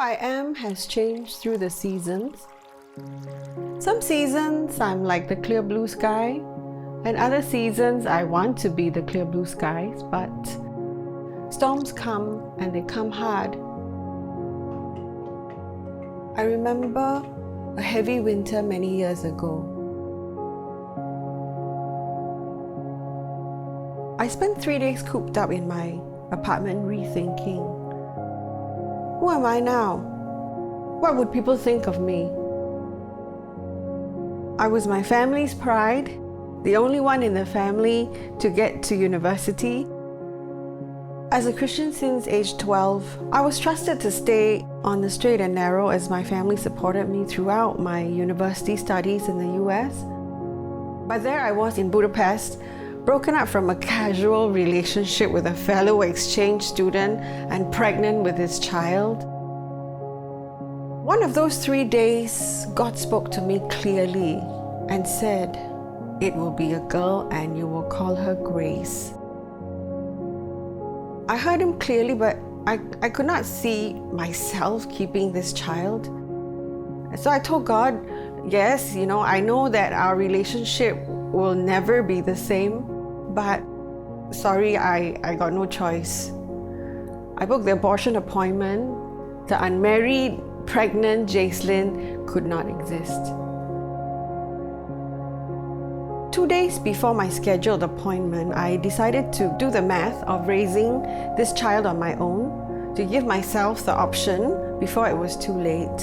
I am has changed through the seasons. Some seasons I'm like the clear blue sky, and other seasons I want to be the clear blue skies, but storms come and they come hard. I remember a heavy winter many years ago. I spent 3 days cooped up in my apartment rethinking, who am I now? What would people think of me? I was my family's pride, the only one in the family to get to university. As a Christian since age 12, I was trusted to stay on the straight and narrow as my family supported me throughout my university studies in the US. But there I was in Budapest, broken up from a casual relationship with a fellow exchange student and pregnant with his child. One of those 3 days, God spoke to me clearly and said, "It will be a girl and you will call her Grace." I heard him clearly, but I could not see myself keeping this child. So I told God, yes, I know that our relationship will never be the same, but sorry, I got no choice. I booked the abortion appointment. The unmarried, pregnant Jacelyn could not exist. 2 days before my scheduled appointment, I decided to do the math of raising this child on my own, to give myself the option before it was too late.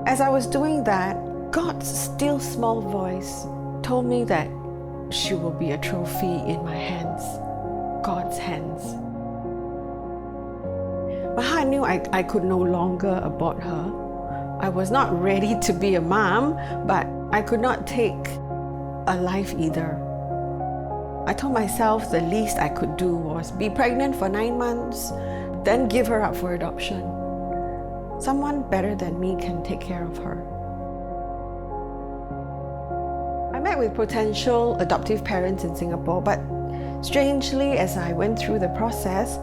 As I was doing that, God's still small voice told me that she will be a trophy in my hands, God's hands. My heart knew I could no longer abort her. I was not ready to be a mom, but I could not take a life either. I told myself the least I could do was be pregnant for 9 months, then give her up for adoption. Someone better than me can take care of her. I met with potential adoptive parents in Singapore, but strangely, as I went through the process,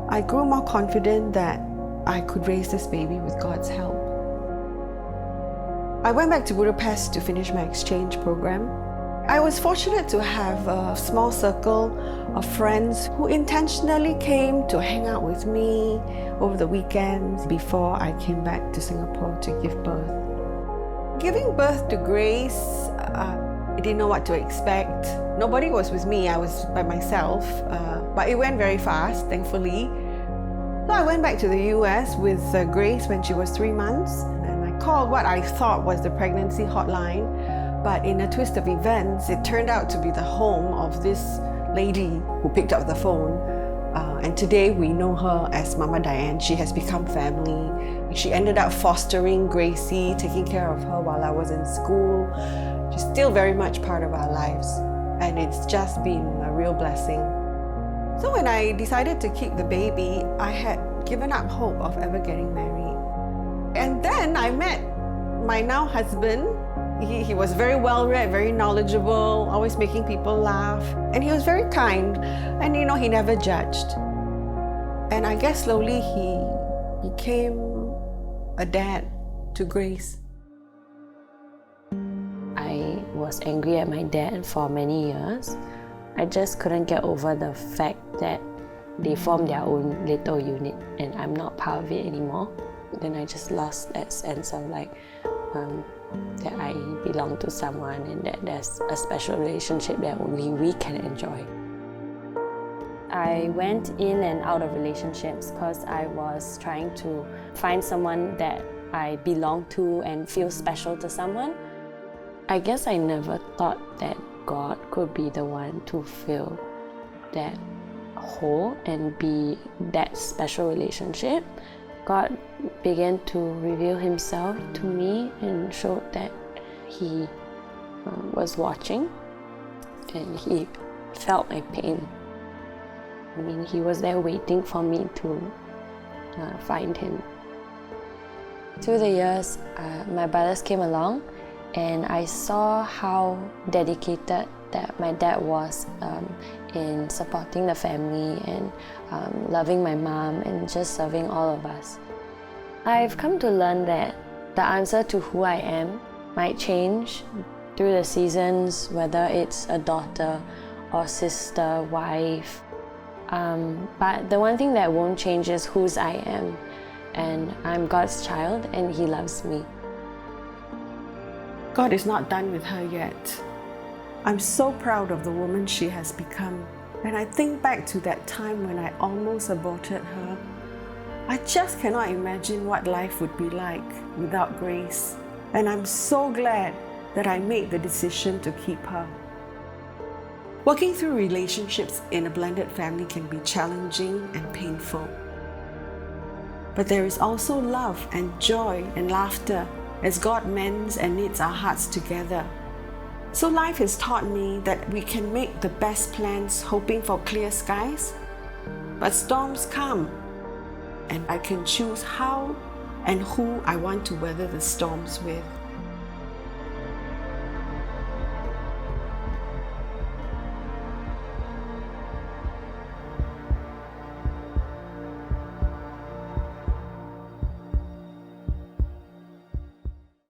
I grew more confident that I could raise this baby with God's help. I went back to Budapest to finish my exchange program. I was fortunate to have a small circle of friends who intentionally came to hang out with me over the weekends before I came back to Singapore to give birth. Giving birth to Grace, I didn't know what to expect. Nobody was with me, I was by myself, but it went very fast, thankfully. So I went back to the US with Grace when she was 3 months, and I called what I thought was the pregnancy hotline, but in a twist of events, it turned out to be the home of this lady who picked up the phone. And today we know her as Mama Diane. She has become family. She ended up fostering Gracie, taking care of her while I was in school. She's still very much part of our lives, and it's just been a real blessing. So when I decided to keep the baby, I had given up hope of ever getting married. And then I met my now husband. He was very well-read, very knowledgeable, always making people laugh. And he was very kind, and he never judged. And I guess slowly he became a dad to Grace. I was angry at my dad for many years. I just couldn't get over the fact that they formed their own little unit and I'm not part of it anymore. Then I just lost that sense of that I belong to someone and that there's a special relationship that only we can enjoy. I went in and out of relationships because I was trying to find someone that I belong to and feel special to someone. I guess I never thought that God could be the one to fill that hole and be that special relationship. God began to reveal himself to me and showed that he was watching and he felt my pain. I mean, he was there waiting for me to find him. Through the years, my brothers came along and I saw how dedicated that my dad was in supporting the family and loving my mom and just serving all of us. I've come to learn that the answer to who I am might change through the seasons, whether it's a daughter or sister, wife. But the one thing that won't change is whose I am. And I'm God's child and He loves me. God is not done with her yet. I'm so proud of the woman she has become. And I think back to that time when I almost aborted her. I just cannot imagine what life would be like without Grace. And I'm so glad that I made the decision to keep her. Working through relationships in a blended family can be challenging and painful. But there is also love and joy and laughter as God mends and knits our hearts together. So life has taught me that we can make the best plans hoping for clear skies, but storms come, and I can choose how and who I want to weather the storms with.